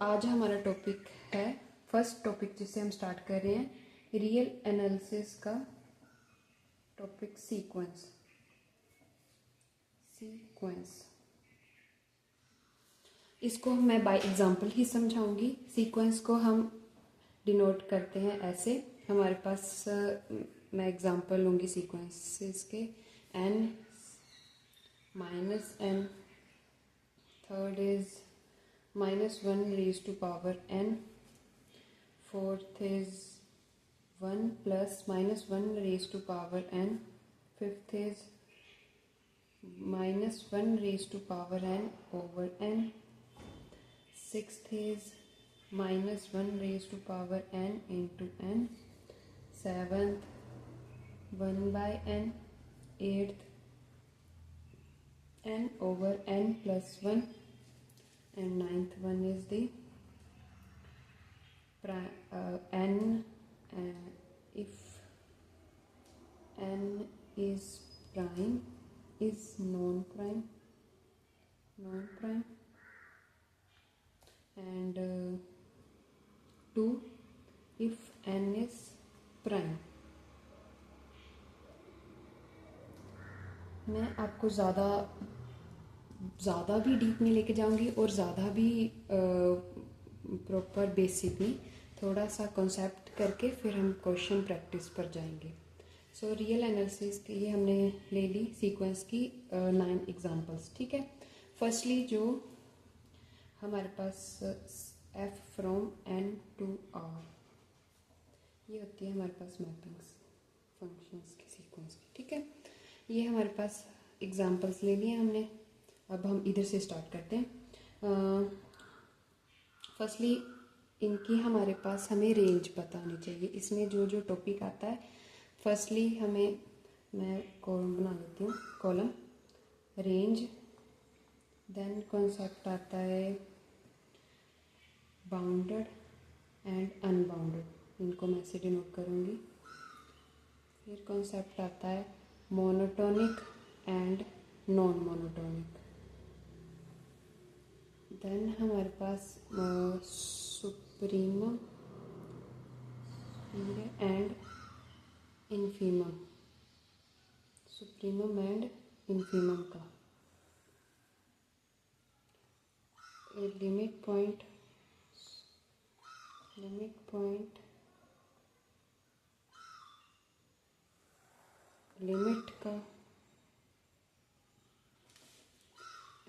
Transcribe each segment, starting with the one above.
आज हमारा टॉपिक है फर्स्ट टॉपिक जिसे हम स्टार्ट कर रहे हैं रियल एनालिसिस का टॉपिक सीक्वेंस। इसको मैं बाय एग्जांपल ही समझाऊंगी। सीक्वेंस को हम डिनोट करते हैं ऐसे। हमारे पास मैं एग्जांपल लूँगी सीक्वेंसेस के n minus n, third is -1 raised to power n, fourth is 1 plus -1 raised to power n, fifth is -1 raised to power n over n, sixth is -1 raised to power n into n, seventh 1 by n, eighth n over n plus 1, and ninth one is the n if n is prime, is non-prime, and 2 if n is prime। मैं आपको ज़्यादा भी deep नहीं लेके जाऊंगी और ज़्यादा भी प्रॉपर बेसिक नहीं, थोड़ा सा कॉन्सेप्ट करके फिर हम क्वेश्चन प्रैक्टिस पर जाएंगे। सो रियल एनालिसिस के लिए हमने ले ली सीक्वेंस की 9 एग्जांपल्स। ठीक है, फर्स्टली जो हमारे पास f from n to r, ये होती है हमारे पास मैपिंग्स फंक्शंस की सीक्वेंस की। ठीक है, ये हमारे पास एग्जांपल्स ले लिए हमने। अब हम इधर से स्टार्ट करते हैं। फर्स्टली इनकी हमारे पास हमें रेंज पता होनी चाहिए। इसमें जो जो टॉपिक आता है, फर्स्टली मैं कॉलम बना लेती हूँ, कॉलम रेंज, देन कॉन्सेप्ट आता है बाउंडेड एंड अनबाउंडेड, इनको मैं ऐसे डिनोट करूँगी। फिर कॉन्सेप्ट आता है monotonic and non monotonic. Then हमारे पास supremum and infimum, supremum and infimum का लिमिट पॉइंट लिमिट का,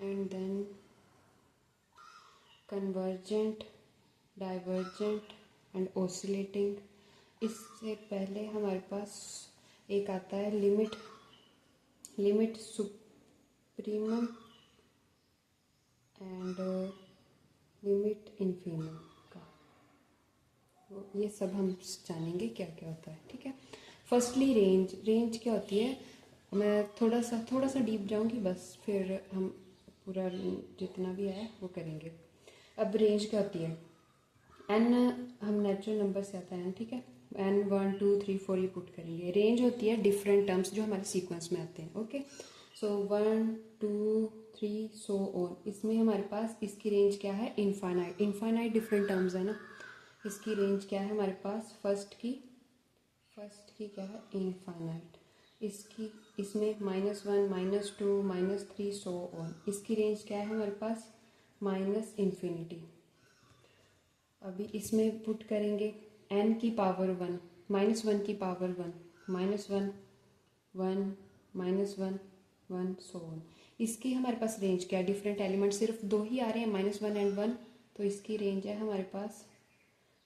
and then convergent, divergent and oscillating. इससे पहले हमारे पास एक आता है limit supremum and limit infimum का। ये सब हम जानेंगे क्या क्या होता है। ठीक है, फर्स्टली रेंज क्या होती है, मैं थोड़ा सा डीप जाऊंगी बस, फिर हम पूरा जितना भी है वो करेंगे। अब रेंज क्या होती है, n हम नेचुरल नंबर से आता है n। ठीक है, n 1 2 3 4 ये पुट करेंगे। रेंज होती है डिफरेंट टर्म्स जो हमारे सीक्वेंस में आते हैं। Okay, so 1 2 3 so on. इसमें हमारे पास इसकी रेंज क्या है, इनफाइनाइट डिफरेंट टर्म्स है ना। इसकी रेंज क्या है हमारे पास, फर्स्ट की क्या है, इनफाइनाइट। इसमें -1 -2 -3 सो ऑन। इसकी रेंज क्या है हमारे पास, -इन्फिनिटी। अभी इसमें पुट करेंगे n की पावर 1, -1 की पावर 1, -1 1 -1 1 सो ऑन। इसकी हमारे पास रेंज क्या है, डिफरेंट एलिमेंट सिर्फ 2 ही आ रहे हैं, -1 एंड 1, तो इसकी रेंज है हमारे पास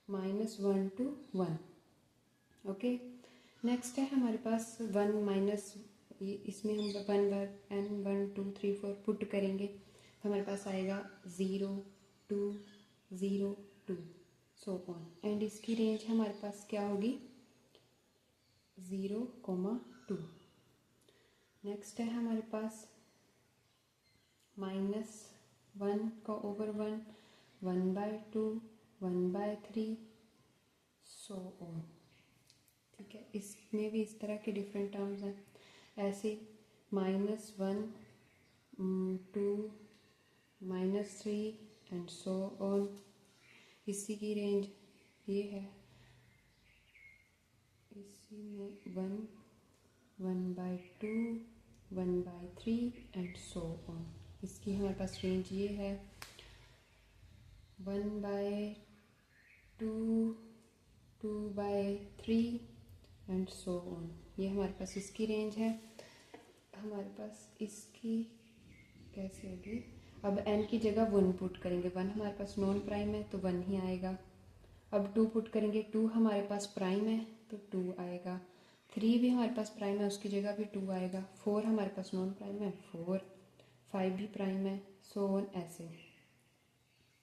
-1 to 1। ओके, नेक्स्ट है हमारे पास 1 माइनस, इसमें हम 1 बार n 1 2 3 4 पुट करेंगे तो हमारे पास आएगा 0 2 0 2 सो ऑन। एंड इसकी रेंज हमारे पास क्या होगी, 0 2। नेक्स्ट है हमारे पास -1 का ओवर 1 1/2 1/3 सो ऑन। ठीक है, इसमें भी इस तरह के डिफरेंट टर्म्स हैं। ऐसे -1 2 -3 and so on, इसी की रेंज ये है, इसी में 1/2, 1/3 एंड सो ऑन। इसकी हमारे पास रेंज ये है 1/2, 2/3 एंड सो ऑन। ये हमारे पास इसकी रेंज है। हमारे पास इसकी कैसे होगी, अब n की जगह 1 पुट करेंगे, 1 हमारे पास नॉन प्राइम है तो 1 ही आएगा। अब 2 पुट करेंगे, 2 हमारे पास प्राइम है तो 2 आएगा। 3 भी हमारे पास प्राइम है, उसकी जगह भी 2 आएगा। 4 हमारे पास नॉन प्राइम है, 4। 5 भी प्राइम है, सो ऑन ऐसे।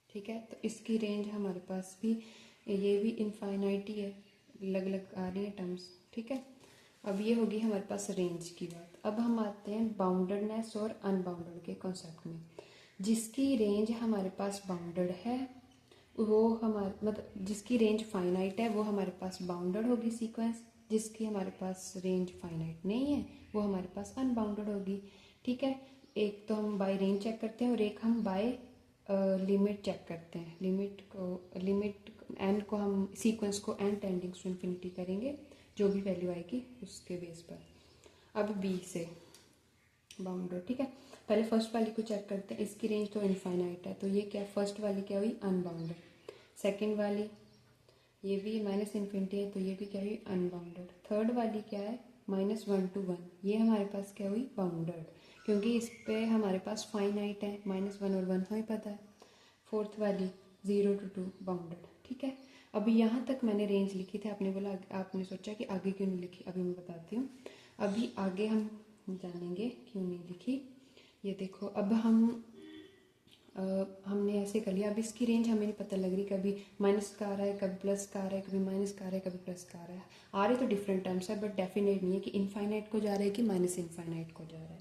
ठीक है, तो इसकी रेंज हमारे पास भी, ये भी इनफाइनाइट ही है, अलग अलग आ रही है टर्म्स। ठीक है, अब ये होगी हमारे पास रेंज की बात। अब हम आते हैं बाउंडेडनेस और अनबाउंडेड के कॉन्सेप्ट में। जिसकी रेंज हमारे पास बाउंडेड है वो हमारे मतलब जिसकी रेंज फाइनाइट है वो हमारे पास बाउंडेड होगी सीक्वेंस, जिसकी हमारे पास रेंज फाइनाइट नहीं है वो हमारे पास अनबाउंडेड होगी। ठीक है, एक तो हम बाय रेंज चेक करते हैं और एक हम बाय लिमिट चेक करते हैं। लिमिट एन को हम सीक्वेंस को एन टेंडिंग्स टू इन्फिनिटी करेंगे, जो भी वैल्यू आएगी उसके बेस पर। अब बी से बाउंडेड। ठीक है, पहले फर्स्ट वाली को चेक करते हैं। इसकी रेंज तो इनफाइनाइट है, तो ये क्या, फर्स्ट वाली क्या हुई, अनबाउंडेड। सेकंड वाली ये भी माइनस इन्फिनिटी है तो ये भी क्या हुई, अनबाउंडेड। थर्ड वाली क्या है, -1 to 1, ये हमारे पास क्या हुई, बाउंडेड, क्योंकि इस पे हमारे पास फाइनाइट है, -1 और 1 हमें पता है। फोर्थ वाली 0 to 2 बाउंडेड। ठीक है, अभी यहाँ तक मैंने रेंज लिखी थी, आपने बोला, आपने सोचा कि आगे क्यों नहीं लिखी, अभी मैं बताती हूँ। अभी आगे हम जानेंगे क्यों नहीं लिखी। ये देखो, अब हमने ऐसे कर लिया। अब इसकी रेंज हमें नहीं पता लग रही, कभी माइनस का आ रहा है, कभी प्लस का आ रहा है, कभी माइनस का आ रहा है, कभी प्लस का आ रहा है। आ रहे तो डिफरेंट टर्म्स है, बट डेफिनेट नहीं है कि इनफाइनाइट को जा रहा है कि माइनस इनफाइनाइट को जा रहा है।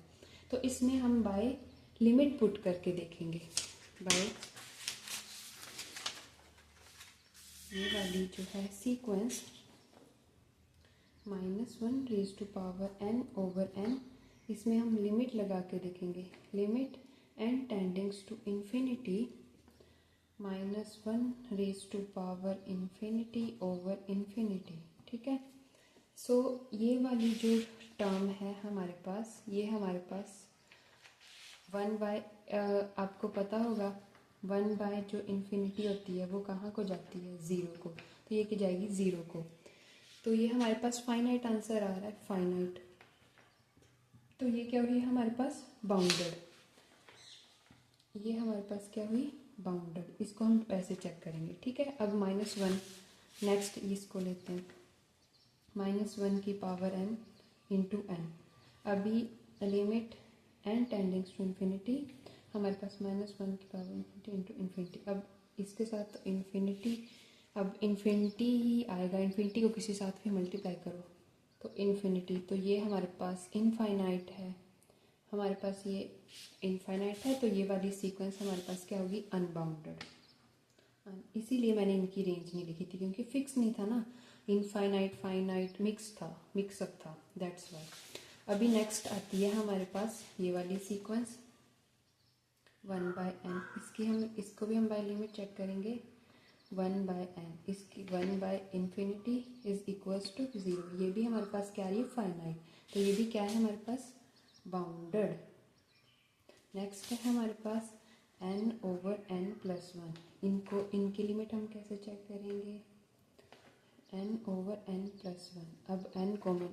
तो इसमें हम बाय लिमिट पुट करके देखेंगे। बाय ये वाली जो है सीक्वेंस -1n/n/n, इसमें हम लिमिट लगा के देखेंगे। Limit n tendings to infinity -1/∞/∞। ठीक है, सो ये वाली जो टर्म है हमारे पास, ये हमारे पास 1/, आपको पता होगा 1/ जो इन्फिनिटी होती है वो कहाँ को जाती है, 0 को, तो ये की जाएगी 0 को। तो ये हमारे पास फाइनाइट आंसर आ रहा है, फाइनाइट। तो ये क्या हुई हमारे पास, बाउंडेड। ये हमारे पास क्या हुई, बाउंडेड। इसको हम ऐसे चेक करेंगे। ठीक है, अब -1, नेक्स्ट इसको लेते हैं, -1 की पावर n इंटू n। अभी limit n tendings to infinity, हमारे पास -1 की पावर इन्फिनिटी इंटू इन्फिनिटी। अब इसके साथ इन्फिनिटी, अब इन्फिनिटी ही आएगा, इन्फिनिटी को किसी साथ भी मल्टीप्लाई करो तो इन्फिनिटी। तो ये हमारे पास इनफाइनाइट है, हमारे पास ये इनफाइनाइट है, तो ये वाली सीक्वेंस हमारे पास क्या होगी, अनबाउंडेड। इसीलिए मैंने इनकी रेंज नहीं लिखी थी, क्योंकि फिक्स नहीं था ना, इनफाइनाइट फाइनाइट मिक्स था, मिक्सअप था, दैट्स वाई। अभी नेक्स्ट आती है हमारे पास ये वाली सीक्वेंस 1/n। इसको भी हम बाय लिमिट चेक करेंगे। 1/n, इसकी 1/∞ इज इक्वल्स टू 0। ये भी हमारे पास क्या आ रही है, फाइनाइट, तो ये भी क्या है हमारे पास, बाउंडेड। नेक्स्ट है हमारे पास n/n+1। इनकी लिमिट हम कैसे चेक करेंगे, n/n+1। अब n कॉमन,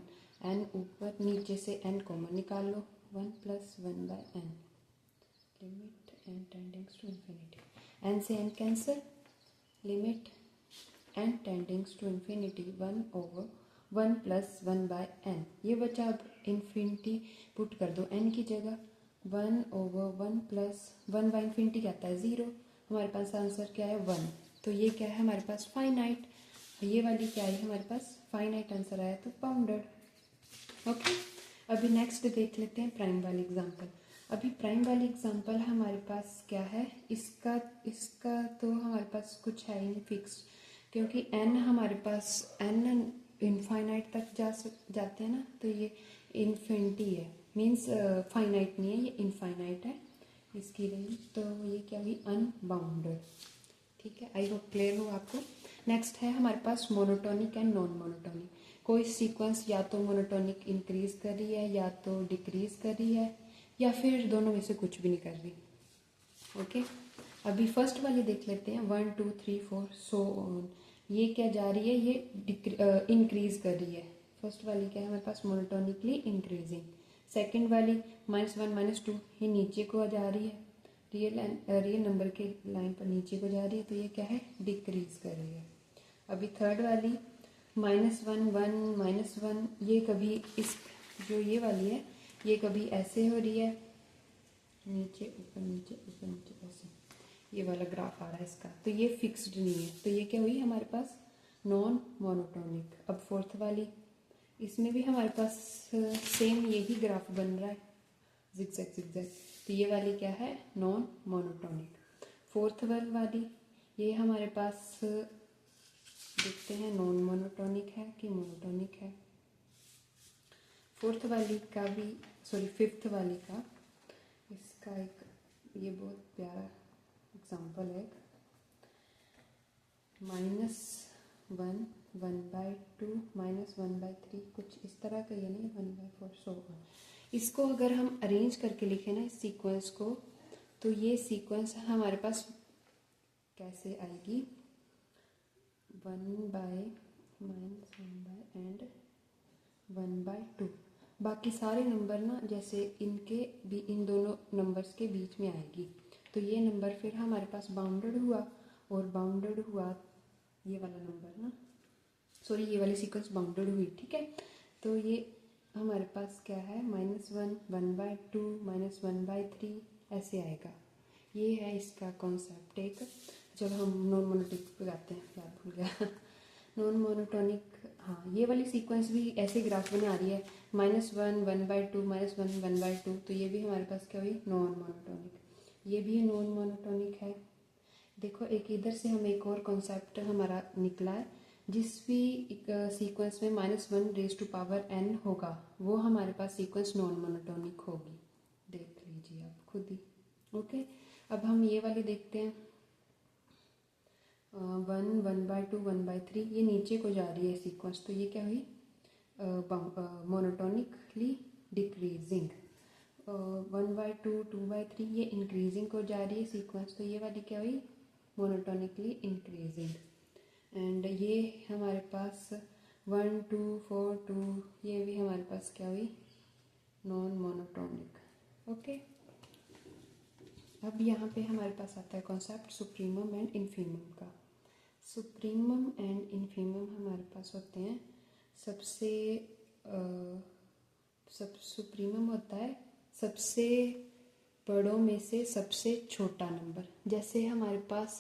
n ऊपर, नीचे से n कॉमन निकाल लो, 1 + 1/n। Limit n tendings to infinity, n से n cancel, limit n tendings to infinity 1/1 + 1/n। ये बचा, अब इन्फिनिटी पुट कर दो n की जगह, 1/1 + 1/∞ क्या आता है, 0। हमारे पास आंसर क्या है, 1। तो ये क्या है हमारे पास, फाइनाइट। ये वाली क्या है हमारे पास, फाइनाइट आंसर आया, तो बाउंडेड। ओके, अभी नेक्स्ट देख लेते हैं प्राइम वाली एग्जांपल। अभी प्राइम वाली एग्जांपल हमारे पास क्या है, इसका तो हमारे पास कुछ है ही नहीं फिक्स, क्योंकि n हमारे पास n इनफाइनाइट तक जाते हैं ना, तो ये इन्फिनिटी है, मीन्स फाइनाइट नहीं है, ये इनफाइनाइट है इसकी रेंज। तो ये क्या हुई, अनबाउंडेड। ठीक है, आई होप क्लियर हो आपको। नेक्स्ट है हमारे पास मोनोटोनिक एंड नॉन मोनोटोनिक। कोई सीक्वेंस या तो मोनोटोनिक इंक्रीज कर रही है या तो डिक्रीज कर रही है या फिर दोनों में से कुछ भी नहीं कर रही। ओके, अभी फर्स्ट वाली देख लेते हैं, 1 2 3 4 सो ऑन। ये क्या जा रही है, ये इंक्रीज कर रही है। फर्स्ट वाली क्या है हमारे पास, मोनोटोनिकली इंक्रीजिंग। सेकंड वाली -1 -2, ये नीचे को जा रही है, रियल नंबर के लाइन पर नीचे को जा रही है, तो ये क्या है, डिक्रीज कर रही है। अभी थर्ड वाली -1 1 -1, ये कभी इस जो ये वाली है ये कभी ऐसे हो रही है, नीचे ऊपर नीचे ऊपर नीचे ऐसे, ये वाला ग्राफ आ रहा है इसका, तो ये फिक्स्ड नहीं है, तो ये क्या हुई हमारे पास नॉन मोनोटोनिक। अब फोर्थ वाली, इसमें भी हमारे पास सेम यही ग्राफ बन रहा है, जिगजैग जिगजैग, तो ये वाली क्या है, नॉन मोनोटोनिक। फोर्थ वाली ये हमारे पास देखते हैं नॉन मोनोटोनिक है कि मोनोटोनिक है। फोर्थ वाली का भी, सॉरी फिफ्थ वाली का, इसका एक ये बहुत प्यारा एग्जांपल है, -1 1/2 -1/3, कुछ इस तरह का, ये नहीं 1/4 सो ऑन। इसको अगर हम अरेंज करके लिखें ना इस सीक्वेंस को, तो ये सीक्वेंस हमारे पास कैसे आएगी, 1/-1 एंड 1/2। बाकी सारे नंबर ना जैसे इनके भी, इन दोनों नंबर्स के बीच में आएगी, तो ये नंबर फिर हमारे पास बाउंडेड हुआ, और बाउंडेड हुआ ये वाला नंबर ना, सॉरी ये वाली सीक्वेंस बाउंडेड हुई, ठीक है। तो ये हमारे पास क्या है, -1 1/2 -1/3 ऐसे आएगा। ये है इसका कॉन्सेप्ट एक, जब हम नॉन मोनोटोनिक पे जाते हैं, याद भूल गया नॉन मोनोटोनिक, हाँ ये वाली सीक्वेंस भी ऐसे ग्राफ बना रही है, -1 1/2 -1 1/2, तो ये भी हमारे पास क्या हुई, नॉन मोनोटोनिक। ये भी नॉन मोनोटोनिक है। देखो एक इधर से हम एक और कॉन्सेप्ट हमारा निकला है, जिस भी सीक्वेंस में -1⁻n होगा वो हमारे पास सीक्वेंस नॉन मोनोटोनिक होगी, देख लीजिए आप खुद ही। ओके, अब हम ये वाली देखते हैं, 1 1/2 1/3, ये नीचे को जा रही है सीक्वेंस, तो ये क्या हुई, मोनोटोनिकली डिक्रीजिंग। 1/2 2/3, ये इंक्रीजिंग को जा रही है सीक्वेंस, तो ये वाली क्या हुई, मोनोटोनिकली इंक्रीजिंग। एंड ये हमारे पास 1 2 4 2, ये भी हमारे पास क्या हुई, नॉन मोनोटोनिक। ओके, अब यहाँ पे हमारे पास आता है कॉन्सेप्ट सुप्रीमम एंड इन्फीमम का। सुप्रीमम एंड इन्फीमम हमारे पास होते हैं, सुप्रीमम होता है सबसे बड़ों में से सबसे छोटा नंबर। जैसे हमारे पास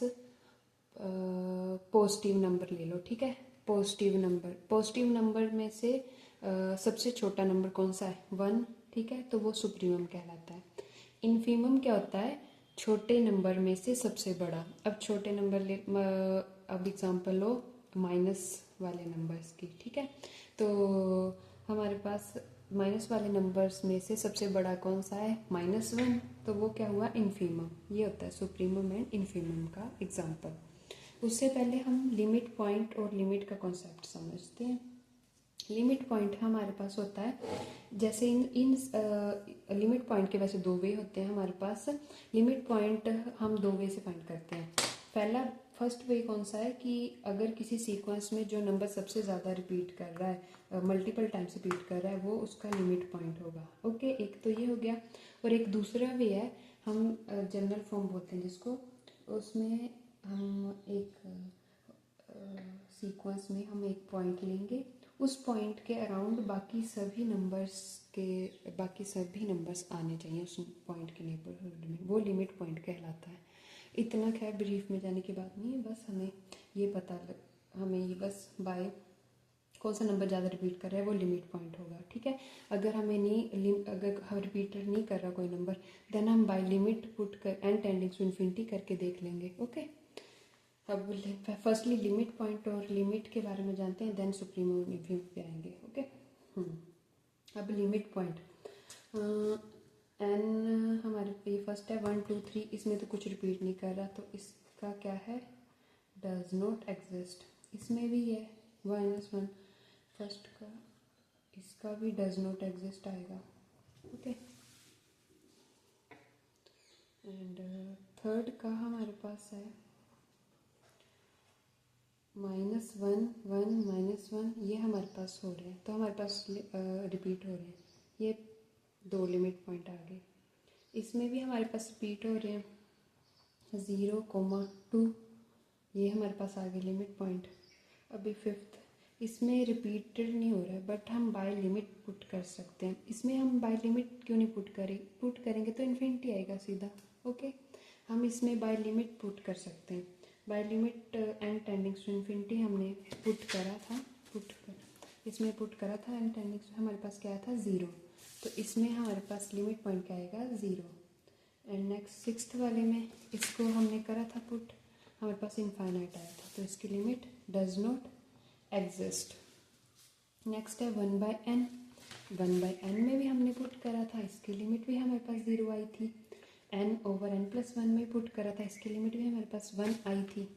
पॉजिटिव नंबर ले लो, ठीक है, पॉजिटिव नंबर में से सबसे छोटा नंबर कौन सा है, 1, ठीक है, तो वो सुप्रीमम कहलाता है। इन्फीमम क्या होता है, छोटे नंबर में से सबसे बड़ा। अब छोटे नंबर अब एग्जांपल लो माइनस वाले नंबर्स की, ठीक है, तो हमारे पास माइनस वाले नंबर्स में से सबसे बड़ा कौन सा है, -1, तो वो क्या हुआ, इन्फीमम। ये होता है सुप्रीमम एंड इन्फीमम का एग्जांपल। उससे पहले हम लिमिट पॉइंट और लिमिट का कॉन्सेप्ट समझते हैं। लिमिट पॉइंट हमारे पास होता है, जैसे इन लिमिट पॉइंट के वैसे 2 वे होते हैं हमारे पास। लिमिट पॉइंट हम 2 वे से फाइंड करते हैं। फर्स्ट वे कौन सा है कि अगर किसी सीक्वेंस में जो नंबर सबसे ज़्यादा रिपीट कर रहा है, मल्टीपल टाइम्स रिपीट कर रहा है, वो उसका लिमिट पॉइंट होगा। ओके, एक तो ये हो गया। और एक दूसरा वे है, हम जनरल फॉर्म बोलते हैं जिसको, उसमें हम एक सीक्वेंस में हम एक पॉइंट लेंगे, उस पॉइंट के अराउंड बाकी सभी नंबर्स आने चाहिए उस पॉइंट के नेबरहुड में, वो लिमिट पॉइंट कहलाता है। इतना खैर ब्रीफ में जाने की बात नहीं है, बस हमें ये बस बाय कौन सा नंबर ज़्यादा रिपीट कर रहा है वो लिमिट पॉइंट होगा, ठीक है। अगर हम रिपीटर नहीं कर रहा कोई नंबर, देन हम बाय लिमिट पुट कर n टेंडिंग्स टू इन्फिनिटी करके देख लेंगे। ओके, अब फर्स्टली लिमिट पॉइंट और लिमिट के बारे में जानते हैं, देन सुप्रीमम और इन्फीमम पे आएंगे। ओके, अब लिमिट पॉइंट, n हमारे पे फर्स्ट है 1 2 3, इसमें तो कुछ रिपीट नहीं कर रहा, तो इसका क्या है, डज नॉट एग्जिस्ट, इसमें भी है -1 फर्स्ट का, इसका भी डज नॉट एग्जिस्ट आएगा। ओके, एंड थर्ड का हमारे पास है -1 1 -1, ये हमारे पास हो रहे हैं, तो हमारे पास रिपीट हो रहे हैं, ये 2 लिमिट पॉइंट आ गए। इसमें भी हमारे पास रिपीट हो रहे हैं 0,2, ये हमारे पास आ गए लिमिट पॉइंट। अभी फिफ्थ, इसमें रिपीटेड नहीं हो रहा है बट हम बाय लिमिट पुट कर सकते हैं। इसमें हम बाय लिमिट क्यों नहीं पुट करेंगे तो इन्फिनिटी आएगा सीधा। ओके, हम इसमें बाय लिमिट पुट कर सकते हैं। By limit n tendings to infinity हमने इसमें पुट करा था एन टेंडिंग्स टू, हमारे पास क्या था 0, तो इसमें हमारे पास लिमिट पॉइंट क्या आएगा 0। एंड नेक्स्ट सिक्स्थ वाले में इसको हमने करा था पुट, हमारे पास इनफाइनाइट आया था, तो इसकी limit does not exist. Next है 1/n, 1/n में भी हमने पुट करा था, इसकी लिमिट भी हमारे पास 0 आई थी। n/n+1 में पुट करा था, इसकी लिमिट भी हमारे पास 1 आई थी।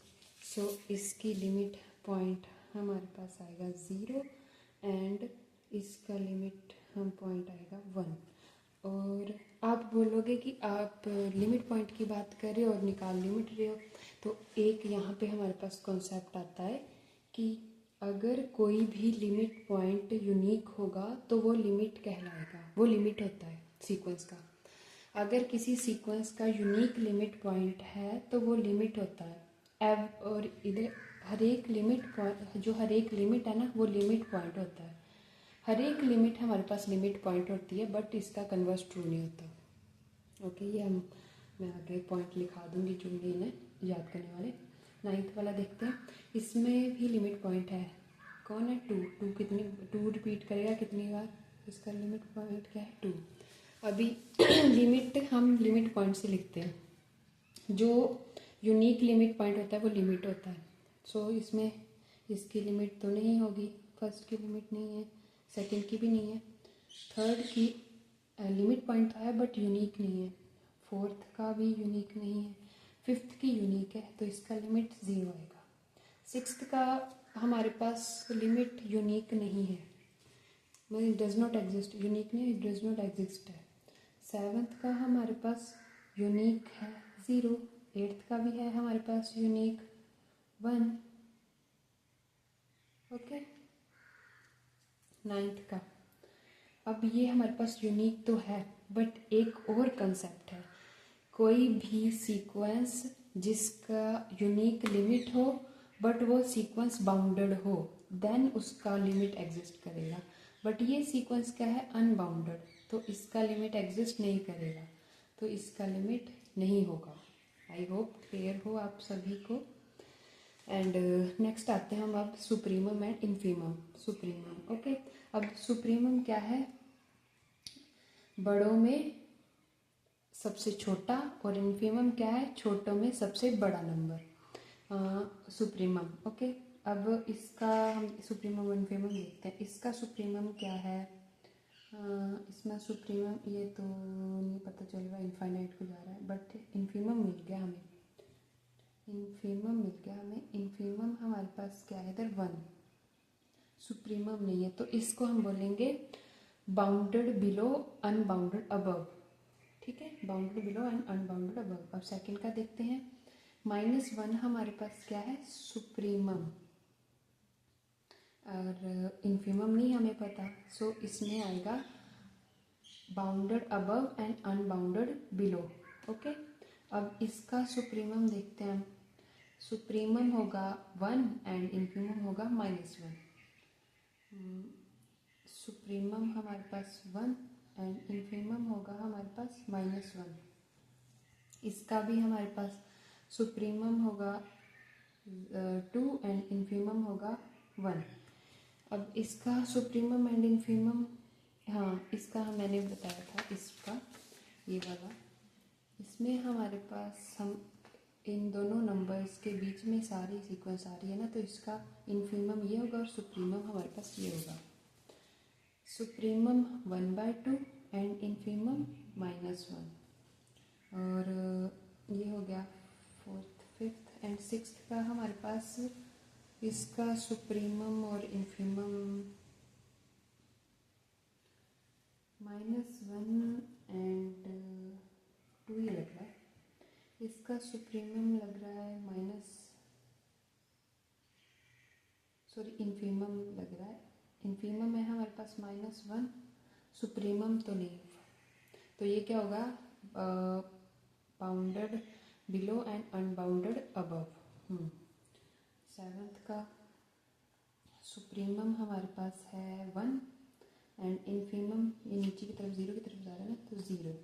सो इसकी लिमिट पॉइंट हमारे पास आएगा 0 एंड इसका लिमिट हम पॉइंट आएगा 1। और आप बोलोगे कि आप लिमिट पॉइंट की बात कर रहे हो और निकाल लिमिट रहे हो, तो एक यहाँ पे हमारे पास कॉन्सेप्ट आता है कि अगर कोई भी लिमिट पॉइंट यूनिक होगा तो वो लिमिट कहलाएगा, वो लिमिट होता है सीक्वेंस का। अगर किसी सीक्वेंस का यूनिक लिमिट पॉइंट है तो वो लिमिट होता है। अब और इधर हर एक लिमिट पॉइंट, जो हर एक लिमिट है ना वो लिमिट पॉइंट होता है। हर एक लिमिट हमारे पास लिमिट पॉइंट होती है बट इसका कन्वर्स ट्रू नहीं होता। ओके, ये मैं आगे पॉइंट लिखा दूंगी जो इन्हें याद करने वाले। 9th वाला देखते हैं, इसमें भी लिमिट पॉइंट है, कौन है 2 कितनी 2 रिपीट करेगा कितनी बार, इसका लिमिट पॉइंट क्या है 2। अभी लिमिट हम लिमिट पॉइंट से लिखते हैं, जो यूनिक लिमिट पॉइंट होता है वो लिमिट होता है। सो इसमें इसकी लिमिट तो नहीं होगी, फर्स्ट की लिमिट नहीं है, सेकंड की भी नहीं है, थर्ड की लिमिट पॉइंट तो है बट यूनिक नहीं है, फोर्थ का भी यूनिक नहीं है, फिफ्थ की यूनिक है तो इसका लिमिट 0 आएगा। सिक्स्थ का हमारे पास लिमिट यूनिक नहीं है, मतलब डज नॉट एग्जिस्ट, यूनिक नहीं है, डज नॉट एग्जिस्ट है। सेवन्थ का हमारे पास यूनिक है 0, 8th का भी है हमारे पास यूनिक 1। ओके, 9th का, अब ये हमारे पास यूनिक तो है बट एक और कंसेप्ट है, कोई भी सीक्वेंस जिसका यूनिक लिमिट हो बट वो सीक्वेंस बाउंडेड हो देन उसका लिमिट एग्जिस्ट करेगा। बट ये सीक्वेंस क्या है अनबाउंडेड, तो इसका लिमिट एग्जिस्ट नहीं करेगा, तो इसका लिमिट नहीं होगा। आई होप क्लियर हो आप सभी को। एंड नेक्स्ट आते हैं हम अब supremum and infimum. Supremum, okay, अब सुप्रीमम क्या है, बड़ों में सबसे छोटा, और इन्फीमम क्या है, छोटों में सबसे बड़ा नंबर। सुप्रीमम, ओके, अब इसका हम सुप्रीमम इन्फीमम देखते हैं। इसका सुप्रीमम क्या है, इसमें सुप्रीमम ये तो नहीं पता चल रहा, इनफाइनाइट को जा रहा है, बट इन्फीमम मिल गया हमें, इन्फीमम मिल गया हमें। इन्फीमम हमारे पास क्या है इधर 1, सुप्रीमम नहीं है, तो इसको हम बोलेंगे बाउंडेड बिलो अनबाउंडेड अबव। ठीक है, bounded below and unbounded above. अब सेकंड का देखते हैं, -1 हमारे पास क्या है सुप्रीमम, और इन्फीमम नहीं हमें पता, सो इसमें आएगा bounded above and unbounded below. Okay, अब इसका सुप्रीमम देखते हैं हम, सुप्रीमम होगा 1 एंड इन्फीमम होगा -1। सुप्रीमम हमारे पास 1 एंड इन्फीमम होगा हमारे पास -1। इसका भी हमारे पास सुप्रीमम होगा 2 एंड इन्फीमम होगा 1। अब इसका सुप्रीमम एंड इन्फीमम, हाँ इसका मैंने बताया था, इसका ये वाला, इसमें हमारे पास हम इन दोनों नंबर्स के बीच में सारी सीक्वेंस आ रही है ना, तो इसका इन्फीमम ये होगा और सुप्रीमम हमारे पास ये होगा। सुप्रीमम 1/2 एंड इन्फीमम -1, और ये हो गया 4th 5th एंड सिक्स्थ का हमारे पास इसका सुप्रीमम और इन्फीमम -1 एंड 2 ही लग रहा है। इसका सुप्रीमम लग रहा है इन्फीमम लग रहा है। इन्फीमम है हमारे पास -1, सुप्रीमम तो नहीं। तो ये क्या होगा, bounded below and unbounded above. Seventh का सुप्रीमम हमारे पास है 1 एंड इन्फीमम ये नीचे की तरफ 0 की तरफ जा रहा है ना, तो 0।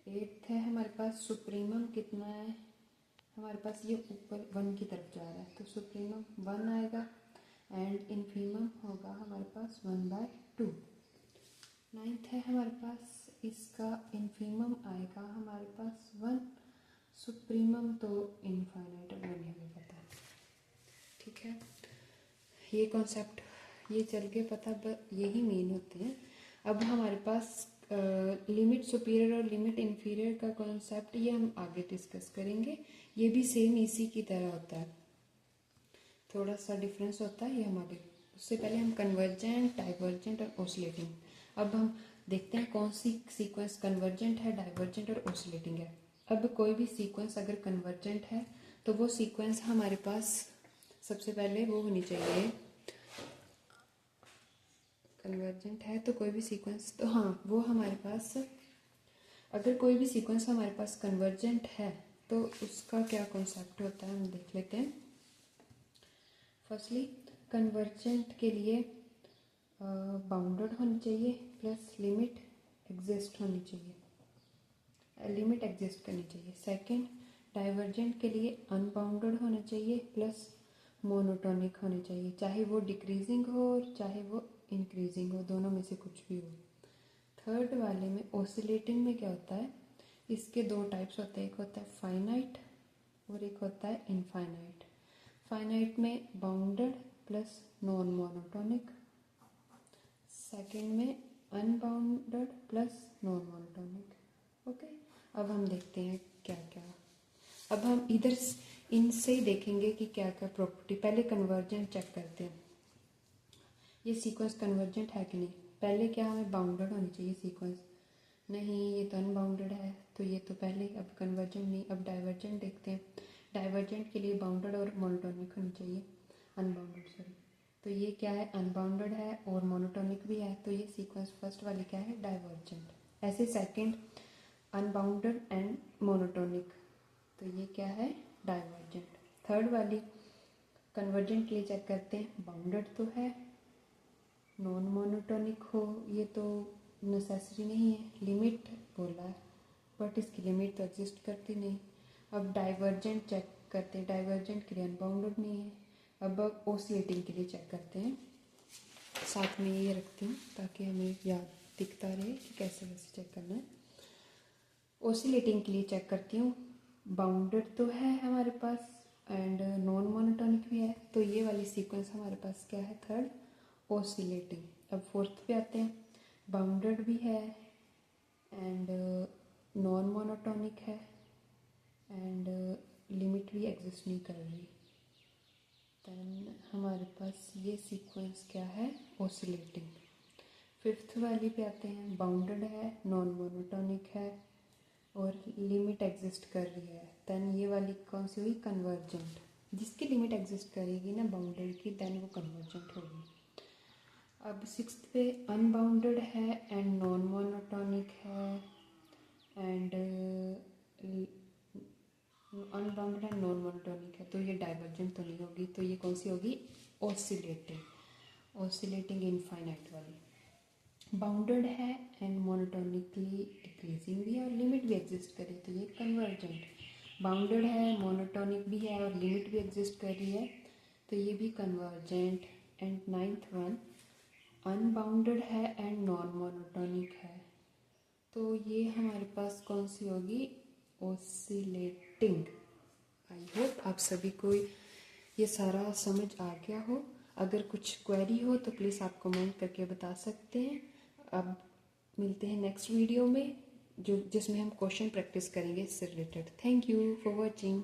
एट्थ है हमारे पास सुप्रीमम कितना है, हमारे पास ये ऊपर 1 की तरफ जा रहा है, तो सुप्रीमम 1 आएगा एंड इन्फीमम होगा हमारे पास 1/2। नाइन्थ है हमारे पास, इसका इन्फीमम आएगा हमारे पास 1, सुप्रीमम तो इनफाइनाइट वो नहीं हमें पता। ठीक है, ये कॉन्सेप्ट ये चल के पता, यही मेन होते हैं। अब हमारे पास लिमिट सुपीरियर और लिमिट इन्फीरियर का कॉन्सेप्ट ये हम आगे डिस्कस करेंगे। ये भी सेम इसी की तरह होता है, थोड़ा सा डिफरेंस होता है, ये हम आगे। उससे पहले हम कन्वर्जेंट, डाइवर्जेंट और ओसिलेटिंग। अब हम देखते हैं कौन सी सीक्वेंस कन्वर्जेंट है, डाइवर्जेंट और ओसिलेटिंग है। अब कोई भी सीक्वेंस अगर कन्वर्जेंट है तो वो सीक्वेंस हमारे पास सबसे पहले वो होनी चाहिए, कन्वर्जेंट है तो कोई भी सीक्वेंस, तो हाँ वो हमारे पास, अगर कोई भी सीक्वेंस हमारे पास कन्वर्जेंट है तो उसका क्या कॉन्सेप्ट होता है हम देख लेते हैं। फर्स्टली कन्वर्जेंट के लिए बाउंडेड होनी चाहिए प्लस लिमिट एग्जिस्ट होनी चाहिए, लिमिट एग्जिस्ट करनी चाहिए। सेकंड, डाइवर्जेंट के लिए अनबाउंडेड होना चाहिए प्लस मोनोटोनिक होनी चाहिए, चाहे वो डिक्रीजिंग हो और चाहे वो इंक्रीजिंग हो, दोनों में से कुछ भी हो। थर्ड वाले में ओसिलेटिंग में क्या होता है, इसके 2 टाइप्स होते हैं, एक होता है फाइनाइट और एक होता है इनफाइनाइट। फाइनाइट में bounded plus non monotonic, second में unbounded plus non monotonic. Okay, अब हम देखते हैं क्या क्या, अब हम इधर इनसे ही देखेंगे कि क्या क्या प्रॉपर्टी। पहले कन्वर्जेंट चेक करते हैं, ये सीक्वेंस कन्वर्जेंट है कि नहीं। पहले क्या हमें बाउंडेड होनी चाहिए सीक्वेंस, नहीं ये तो अनबाउंडेड है, तो ये तो पहले, अब कन्वर्जेंट नहीं। अब डाइवर्जेंट देखते हैं, डाइवर्जेंट के लिए बाउंडेड और मोनोटोनिक होनी चाहिए, अनबाउंडेड सॉरी। तो ये क्या है, अनबाउंडेड है और मोनोटोनिक भी है, तो ये सीक्वेंस फर्स्ट वाली क्या है, डाइवर्जेंट। ऐसे सेकंड अनबाउंडेड एंड मोनोटोनिक, तो ये क्या है, डाइवर्जेंट। थर्ड वाली कन्वर्जेंट के लिए चेक करते हैं, बाउंडेड तो है, नॉन मोनोटोनिक हो, ये तो नेसेसरी नहीं है, लिमिट बोला है बट इसकी लिमिट तो एग्जिस्ट करती नहीं। अब डाइवर्जेंट चेक करते हैं, डाइवर्जेंट के लिए अनबाउंडेड नहीं है। अब ओसिलेटिंग के लिए चेक करते हैं, साथ में ये रखती हूँ ताकि हमें याद दिखता रहे कि कैसे कैसे चेक करना है। ओसिलेटिंग के लिए चेक करती हूँ, बाउंडेड तो है हमारे पास एंड नॉन मोनोटोनिक भी है, तो ये वाली सीक्वेंस हमारे पास क्या है, थर्ड ओसिलेटिंग। अब फोर्थ पे आते हैं, बाउंडेड भी है एंड नॉन मोनोटोनिक है एंड लिमिट भी एग्जिस्ट नहीं कर रही, देन हमारे पास ये सीक्वेंस क्या है, ओसिलेटिंग। फिफ्थ वाली पे आते हैं, बाउंडेड है, नॉन मोनोटोनिक है और लिमिट एग्जिस्ट कर रही है, देन ये वाली कौन सी हुई, कन्वर्जेंट। जिसकी लिमिट एग्जिस्ट करेगी ना बाउंडेड की, देन वो कन्वर्जेंट होगी। अब सिक्स्थ पे अनबाउंडेड है एंड नॉन मोनोटोनिक है and unbounded and non monotonic है, तो ये डाइवर्जेंट तो नहीं होगी, तो ये कौन सी होगी, ओसिलेटिंग, ओसिलेटिंग इनफाइनाइट वाली। बाउंडेड है एंड मोनोटोनिकली डिक्रीजिंग भी है और लिमिट भी एग्जिस्ट करे, तो ये कन्वर्जेंट। बाउंडेड है, मोनोटोनिक भी है और लिमिट भी एग्जिस्ट कर रही है, तो ये भी convergent. And ninth one unbounded है एंड नॉन मोनोटोनिक है, तो ये हमारे पास कौन सी होगी, ओसिलेटिंग। आई होप आप सभी को ये सारा समझ आ गया हो। अगर कुछ क्वेरी हो तो प्लीज़ आप कमेंट करके बता सकते हैं। अब मिलते हैं नेक्स्ट वीडियो में जिसमें हम क्वेश्चन प्रैक्टिस करेंगे इससे related. Thank you for watching.